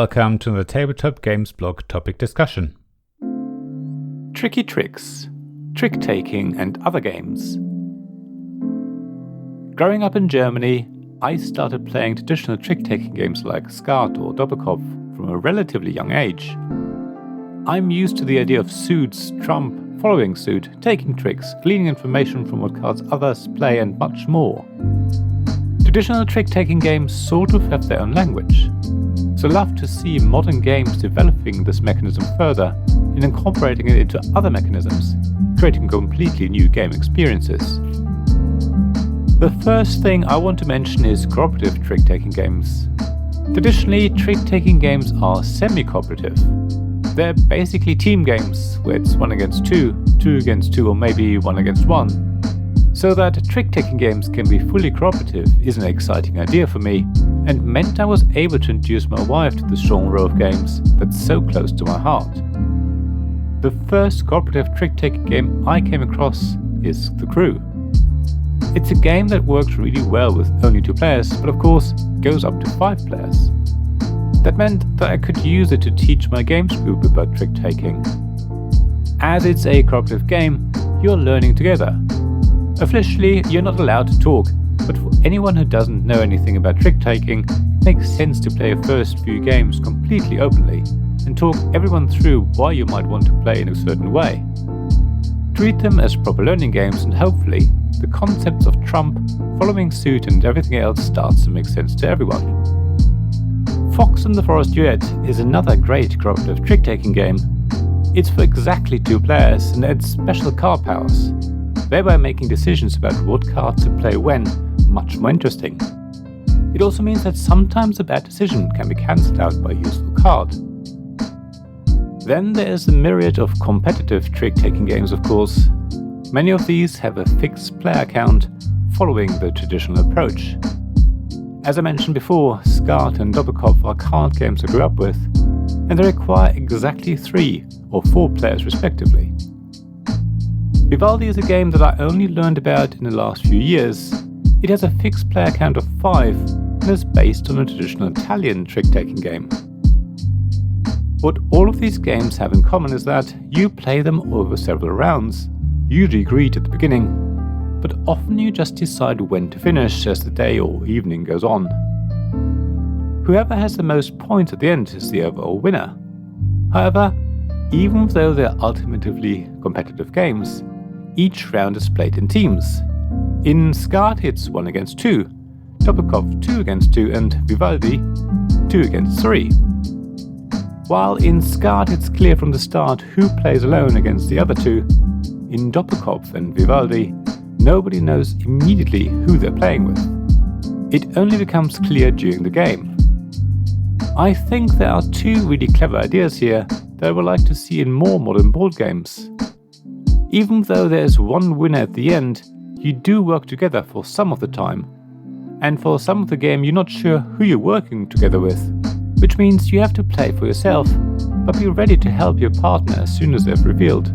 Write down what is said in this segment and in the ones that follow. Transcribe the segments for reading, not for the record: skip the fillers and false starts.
welcome to the Tabletop Games blog topic discussion. Tricky tricks, trick-taking and other games. Growing up in Germany, I started playing traditional trick-taking games like Skat or Tabletop from a relatively young age. I'm used to the idea of suits, trump, following suit, taking tricks, gleaning information from what cards others play and much more. Traditional trick-taking games sort of have their own language, so I love to see modern games developing this mechanism further and incorporating it into other mechanisms, creating completely new game experiences. The first thing I want to mention is cooperative trick-taking games. Traditionally, trick-taking games are semi-cooperative. They're basically team games, where it's 1 against 2, 2 against 2, or maybe 1 against 1. So that trick-taking games can be fully cooperative is an exciting idea for me, and meant I was able to introduce my wife to this genre of games that's so close to my heart. The first cooperative trick-taking game I came across is The Crew. It's a game that works really well with only 2 players, but of course goes up to 5 players. That meant that I could use it to teach my games group about trick-taking. As it's a cooperative game, you're learning together. Officially, you're not allowed to talk, but for anyone who doesn't know anything about trick-taking, it makes sense to play your first few games completely openly and talk everyone through why you might want to play in a certain way. Treat them as proper learning games, and hopefully, the concepts of trump, following suit and everything else starts to make sense to everyone. Fox and the Forest Duet is another great cooperative trick-taking game. It's for exactly 2 players and adds special card powers, thereby making decisions about what cards to play when much more interesting. It also means that sometimes a bad decision can be cancelled out by a useful card. Then there is a myriad of competitive trick-taking games, of course. Many of these have a fixed player count, following the traditional approach. As I mentioned before, Skat and Tabletop are card games I grew up with, and they require exactly 3 or 4 players respectively. Vivaldi is a game that I only learned about in the last few years. It has a fixed player count of 5 and is based on a traditional Italian trick-taking game. What all of these games have in common is that you play them over several rounds, usually agreed at the beginning, but often you just decide when to finish as the day or evening goes on. Whoever has the most points at the end is the overall winner. However, even though they're ultimately competitive games, each round is played in teams. In Skat it's 1 against 2, Tabletop 2 against 2 and Vivaldi 2 against 3. While in Skat it's clear from the start who plays alone against the other 2, in Tabletop and Vivaldi nobody knows immediately who they're playing with. It only becomes clear during the game. I think there are 2 really clever ideas here that I would like to see in more modern board games. Even though there's one winner at the end, you do work together for some of the time, and for some of the game you're not sure who you're working together with, which means you have to play for yourself, but be ready to help your partner as soon as they've revealed.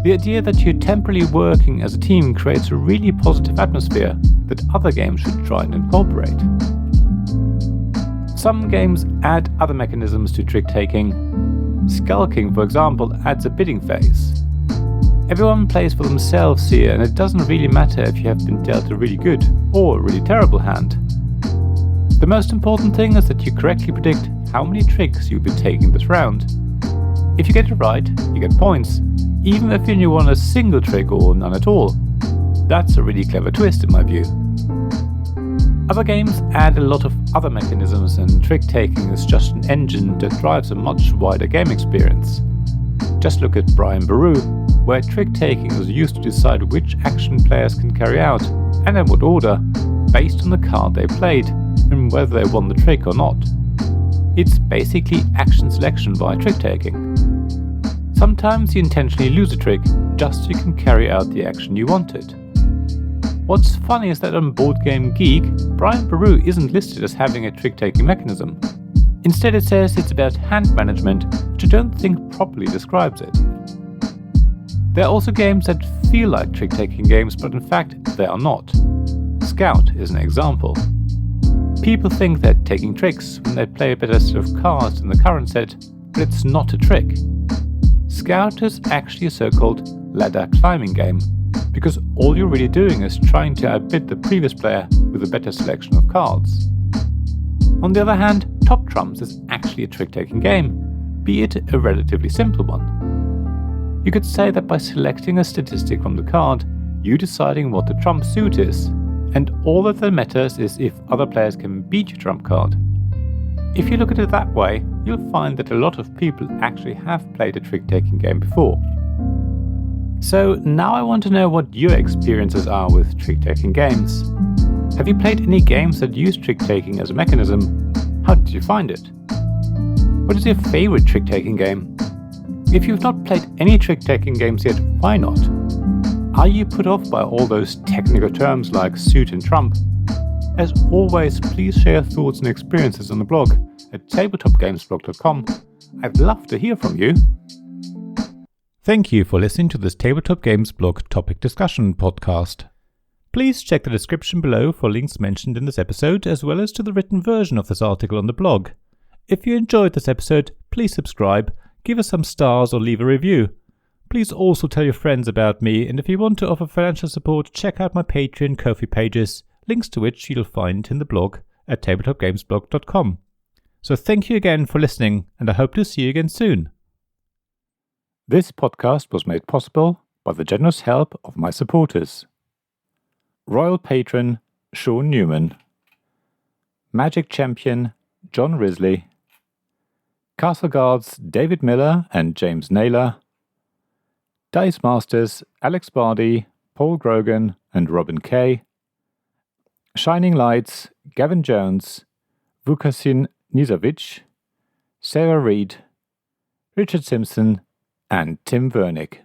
The idea that you're temporarily working as a team creates a really positive atmosphere that other games should try and incorporate. Some games add other mechanisms to trick-taking. Skulking, for example, adds a bidding phase. Everyone plays for themselves here, and it doesn't really matter if you have been dealt a really good or a really terrible hand. The most important thing is that you correctly predict how many tricks you'll be taking this round. If you get it right, you get points, even if you only won a single trick or none at all. That's a really clever twist in my view. Other games add a lot of other mechanisms, and trick-taking is just an engine that drives a much wider game experience. Just look at Brian Boru, where trick-taking is used to decide which action players can carry out, and in what order, based on the card they played, and whether they won the trick or not. It's basically action selection via trick-taking. Sometimes you intentionally lose a trick, just so you can carry out the action you wanted. What's funny is that on Board Game Geek, Brian Boru isn't listed as having a trick-taking mechanism. Instead it says it's about hand management, which I don't think properly describes it. There are also games that feel like trick-taking games, but in fact they are not. Scout is an example. People think they're taking tricks when they play a better set of cards than the current set, but it's not a trick. Scout is actually a so-called ladder climbing game, because all you're really doing is trying to outbid the previous player with a better selection of cards. On the other hand, Top Trumps is actually a trick-taking game, be it a relatively simple one. You could say that by selecting a statistic from the card, you're deciding what the trump suit is, and all that matters is if other players can beat your trump card. If you look at it that way, you'll find that a lot of people actually have played a trick-taking game before. So now I want to know what your experiences are with trick-taking games. Have you played any games that use trick-taking as a mechanism? How did you find it? What is your favorite trick-taking game? If you've not played any trick-taking games yet, why not? Are you put off by all those technical terms like suit and trump? As always, please share your thoughts and experiences on the blog at tabletopgamesblog.com. I'd love to hear from you. Thank you for listening to this Tabletop Games Blog topic discussion podcast. Please check the description below for links mentioned in this episode, as well as to the written version of this article on the blog. If you enjoyed this episode, please subscribe, give us some stars or leave a review. Please also tell your friends about me, and if you want to offer financial support, check out my Patreon and Ko-fi pages, links to which you'll find in the blog at tabletopgamesblog.com. So thank you again for listening, and I hope to see you again soon. This podcast was made possible by the generous help of my supporters. Royal Patron Sean Newman, Magic Champion John Risley, Castle Guards David Miller and James Naylor, Dice Masters Alex Bardi, Paul Grogan and Robin Kay, Shining Lights Gavin Jones, Vukasin Nizovic, Sarah Reed, Richard Simpson and Tim Vernick.